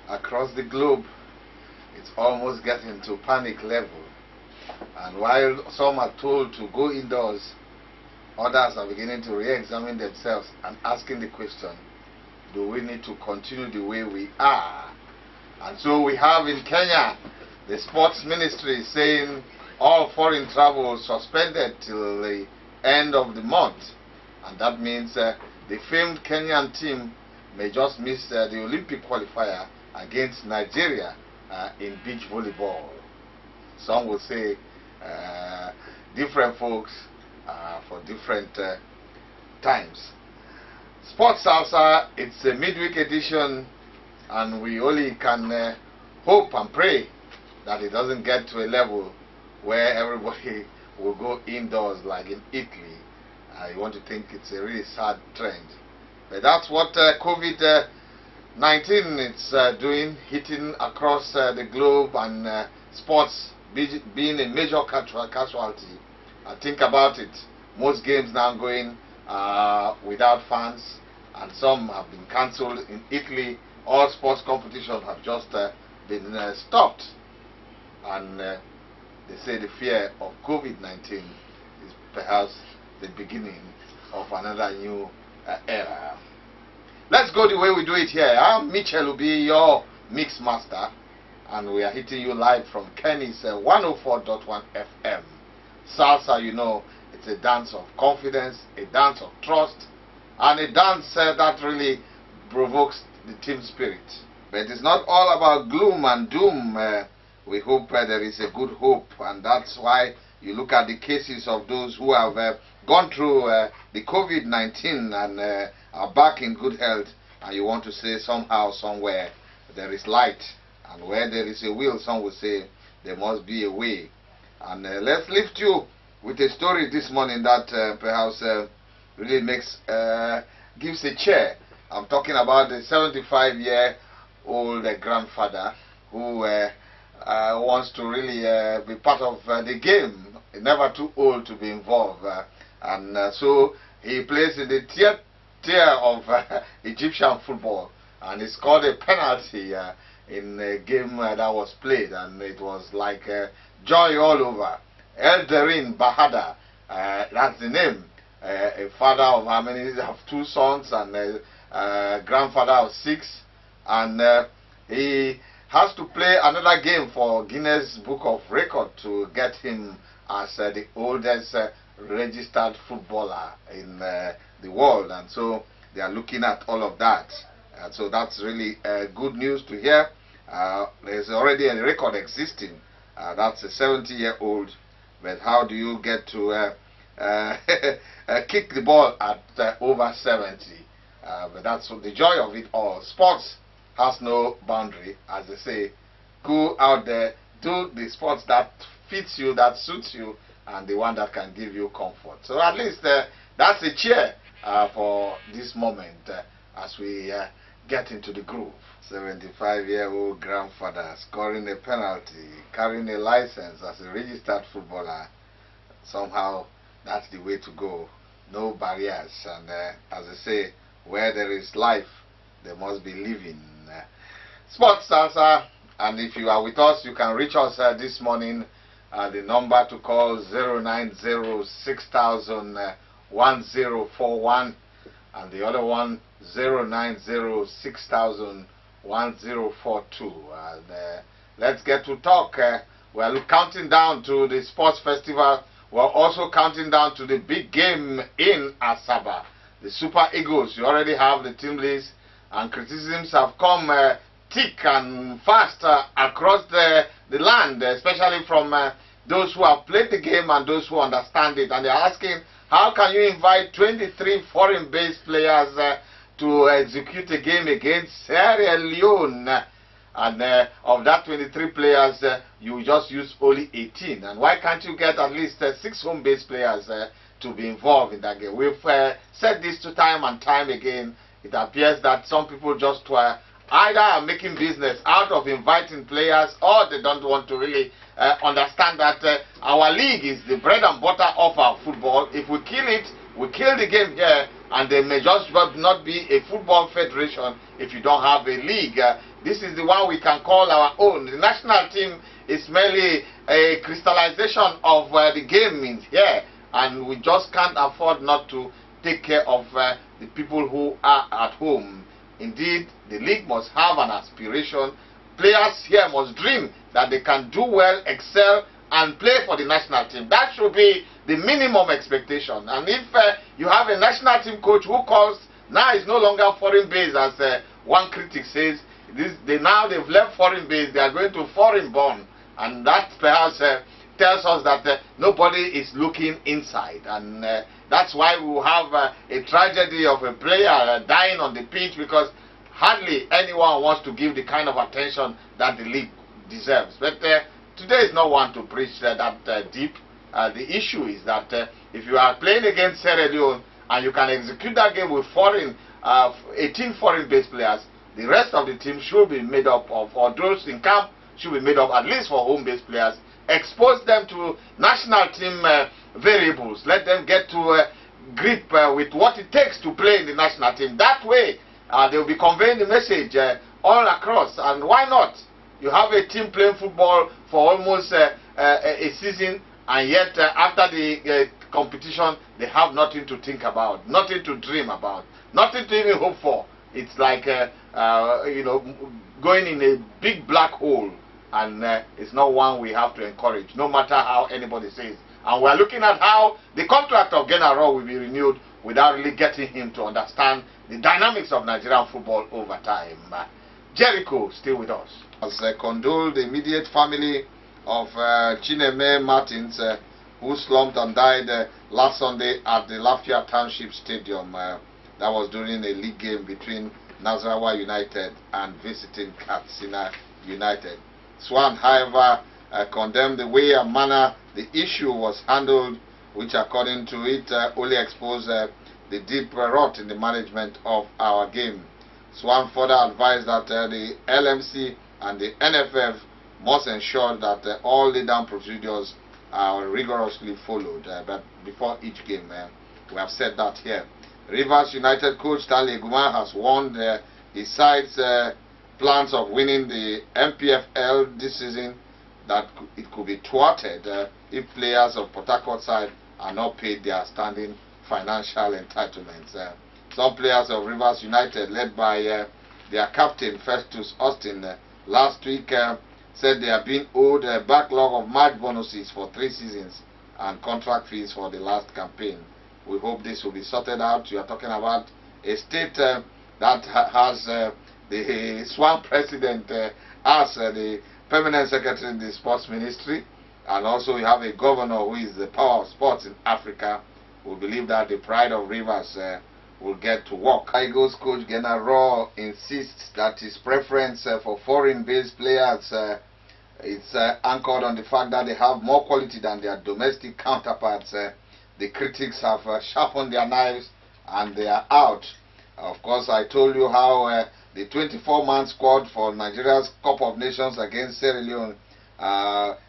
across the globe, it's almost getting to panic level. And while some are told to go indoors, others are beginning to re-examine themselves and asking the question, do we need to continue the way we are? And so we have in Kenya, the sports ministry saying all foreign travel suspended till the end of the month. And that means the famed Kenyan team may just miss the Olympic qualifier against Nigeria in beach volleyball. Some will say different folks for different times. Sports Salsa, it's a midweek edition, and we only can hope and pray that it doesn't get to a level where everybody will go indoors like in Italy. I want to think it's a really sad trend. But that's what COVID-19 is doing, hitting across the globe, and sports being a major casualty. Think about it. Most games now going without fans, and some have been cancelled. In Italy, all sports competitions have just been stopped. And they say the fear of COVID-19 is perhaps the beginning of another new era. Let's go the way we do it here. I'm Mitchell will be your mix master, and we are hitting you live from Kennis 104.1 FM. Salsa, you know, it's a dance of confidence, a dance of trust, and a dance that really provokes the team spirit. But it's not all about gloom and doom. We hope there is a good hope, and that's why you look at the cases of those who have gone through the COVID-19 and are back in good health, and you want to say somehow, somewhere, there is light, and where there is a will, some will say there must be a way. And let's lift you with a story this morning that perhaps really gives a cheer. I'm talking about the 75-year-old grandfather who wants to really be part of the game, never too old to be involved, and so he plays in the tier of Egyptian football, and he scored a penalty in a game that was played, and it was like joy all over. Elderin Bahada, that's the name, a father of how many? Have 2 sons and a grandfather of 6, and he has to play another game for Guinness Book of Record to get him as the oldest registered footballer in the world. And so they are looking at all of that. So that's really good news to hear. There's already a record existing. That's a 70-year-old. But how do you get to kick the ball at over 70? But that's the joy of it all. Sports has no boundary, as they say. Go out there, do the sports that fits you, that suits you, and the one that can give you comfort. So at least that's a cheer for this moment as we get into the groove. 75-year-old grandfather scoring a penalty, carrying a license as a registered footballer. Somehow that's the way to go. No barriers, and as I say, where there is life, there must be living. Sports Salsa, and if you are with us, you can reach us this morning. The number to call 09060001041, and the other one 09060001042. And let's get to talk. We're counting down to the sports festival. We're also counting down to the big game in Asaba. The Super Eagles, you already have the team list, and criticisms have come thick and fast across the land, especially from those who have played the game and those who understand it. And they're asking, how can you invite 23 foreign-based players to execute a game against Sierra Leone? And of that 23 players, you just use only 18. And why can't you get at least 6 home-based players to be involved in that game? We've said this time and time again. It appears that some people just either are making business out of inviting players, or they don't want to really understand that our league is the bread and butter of our football. If we kill it, we kill the game here, and there may just not be a football federation if you don't have a league this is the one we can call our own. The national team is merely a crystallization of the game means here, and we just can't afford not to take care of the people who are at home. Indeed, the league must have an aspiration. Players here must dream that they can do well, excel, and play for the national team. That should be the minimum expectation. And if you have a national team coach who calls, now it's no longer foreign based, as one critic says, they've left foreign based, they are going to foreign born, and that perhaps tells us that nobody is looking inside, and that's why we will have a tragedy of a player dying on the pitch, because hardly anyone wants to give the kind of attention that the league deserves. But today is not one to preach that deep. The issue is that if you are playing against Sierra Leone and you can execute that game with 18 foreign-based players, the rest of the team should be made up of, or those in camp should be made up at least for home-based players. Expose them to national team variables. Let them get to grip with what it takes to play in the national team. That way, they will be conveying the message all across. And why not? You have a team playing football for almost a season, and yet after the competition, they have nothing to think about, nothing to dream about, nothing to even hope for. It's like going in a big black hole, and it's not one we have to encourage, no matter how anybody says. And we're looking at how the contract of Gennaro will be renewed without really getting him to understand the dynamics of Nigerian football over time. Jericho, still with us. Has condoled the immediate family of Chineme Martins, who slumped and died last Sunday at the Lafayette Township Stadium. That was during a league game between Nasarawa United and visiting Katsina United. Swan, however, condemned the way and manner the issue was handled, which according to it only exposed the deep rot in the management of our game. Swan further advised that the LMC and the NFF must ensure that all laid-down procedures are rigorously followed but before each game. We have said that here. Rivers United coach Stanley Guma has warned his side's plans of winning the MPFL this season that it could be thwarted if players of Port Harcourt side are not paid their standing financial entitlements. Some players of Rivers United, led by their captain Festus Austin, last week said they are being owed a backlog of match bonuses for 3 seasons and contract fees for the last campaign. We hope this will be sorted out. You are talking about a state that has the Swan president as the permanent secretary in the sports ministry, and also you have a governor who is the power of sports in Africa. We believe that the pride of Rivers will get to work. Eagles coach Gennaro insists that his preference for foreign-based players is anchored on the fact that they have more quality than their domestic counterparts. The critics have sharpened their knives and they are out. Of course, I told you how the 24-man squad for Nigeria's Cup of Nations against Sierra Leone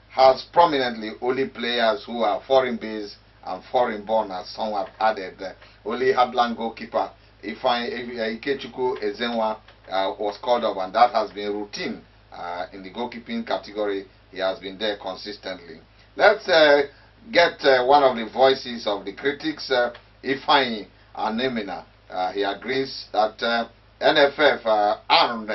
has prominently only players who are foreign-based and foreign-born, as some have added. Only Hadland goalkeeper Ikechukwu Ezenwa was called up, and that has been routine in the goalkeeping category. He has been there consistently. Let's get one of the voices of the critics, Ifeanyi Anemina. He agrees that NFF and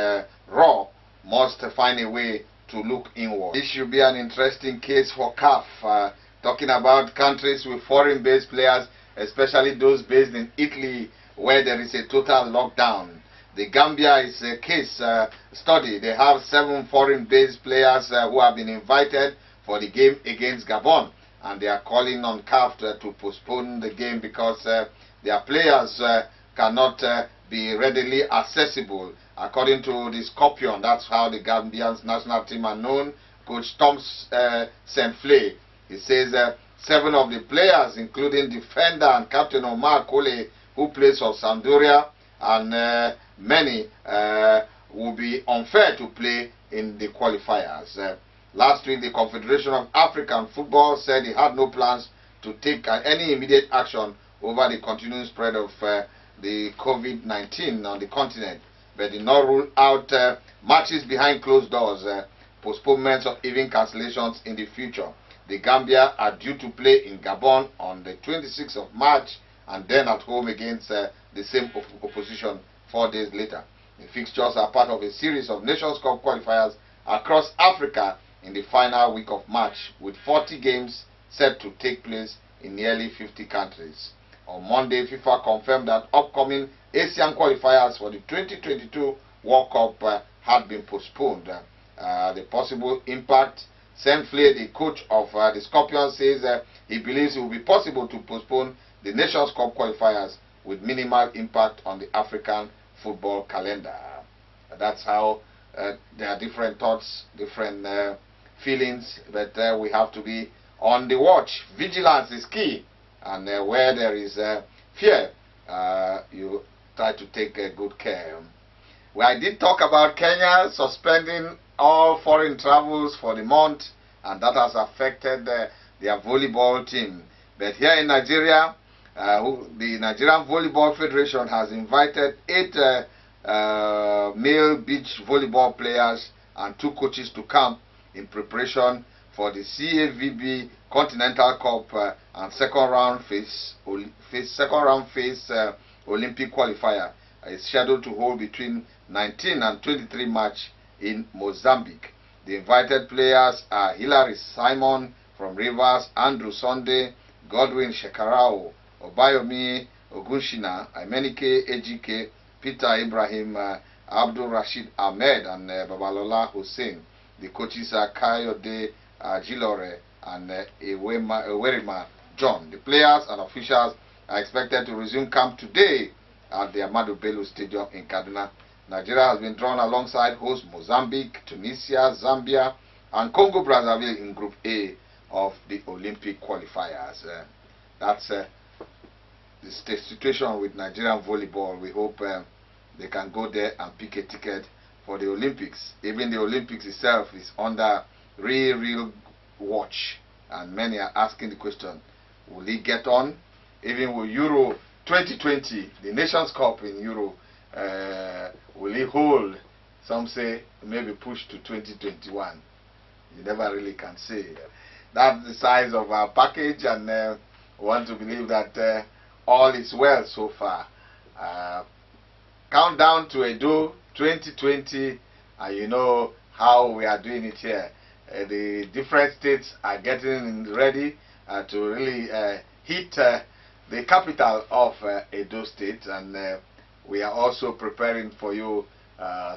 RAW must find a way to look inward. This should be an interesting case for CAF. Talking about countries with foreign-based players, especially those based in Italy, where there is a total lockdown. The Gambia is a case study. They have 7 foreign-based players who have been invited for the game against Gabon, and they are calling on CAF to postpone the game because their players cannot be readily accessible. According to the Scorpion, that's how the Gambian's national team are known, Coach Tom Senfle. He says 7 of the players, including defender and captain Omar Kole, who plays for Sampdoria, and many will be unfair to play in the qualifiers. Last week, the Confederation of African Football said it had no plans to take any immediate action over the continuing spread of the COVID-19 on the continent. but did not rule out matches behind closed doors, postponements or even cancellations in the future. The Gambia are due to play in Gabon on the 26th of March and then at home against the same opposition 4 days later. The fixtures are part of a series of Nations Cup qualifiers across Africa in the final week of March, with 40 games set to take place in nearly 50 countries. On Monday, FIFA confirmed that upcoming Asian qualifiers for the 2022 World Cup had been postponed. The possible impact, Senfle, the coach of the Scorpions, says he believes it will be possible to postpone the Nations Cup qualifiers with minimal impact on the African football calendar. That's how there are different thoughts, different feelings, but we have to be on the watch. Vigilance is key, and where there is fear, you try to take good care. Well, I did talk about Kenya suspending all foreign travels for the month, and that has affected their volleyball team. But here in Nigeria, the Nigerian Volleyball Federation has invited 8 male beach volleyball players and 2 coaches to camp in preparation for the CAVB Continental Cup and second round phase Olympic qualifier is scheduled to hold between 19 and 23 March in Mozambique. The invited players are Hilary Simon from Rivers, Andrew Sunday, Godwin Shekarao, Obayomi Ogunshina, Imenike Ejike, Peter Ibrahim, Abdul Rashid Ahmed, and Babalola Hussein. The coaches are Kayode Jilore and Ewerima John. The players and officials are expected to resume camp today at the Ahmadu Bello Stadium in Kaduna. Nigeria has been drawn alongside host Mozambique, Tunisia, Zambia, and Congo Brazzaville in Group A of the Olympic qualifiers. That's the situation with Nigerian volleyball. We hope they can go there and pick a ticket for the Olympics. Even the Olympics itself is under real watch, and many are asking the question, will he get on? Even with Euro 2020, the Nations Cup in Euro, will he hold? Some say maybe push to 2021. You never really can say. That's the size of our package, and we want to believe that all is well so far. Countdown to Edo 2020, and you know how we are doing it here. The different states are getting ready to really hit the capital of Edo State, and we are also preparing for you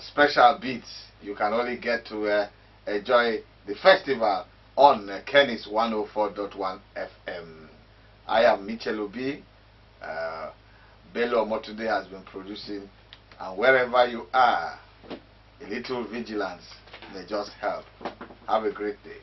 special beats. You can only get to enjoy the festival on Kennis 104.1 FM. I am Michel Obi. Bello Motunde has been producing, and wherever you are, a little vigilance may just help. Have a great day.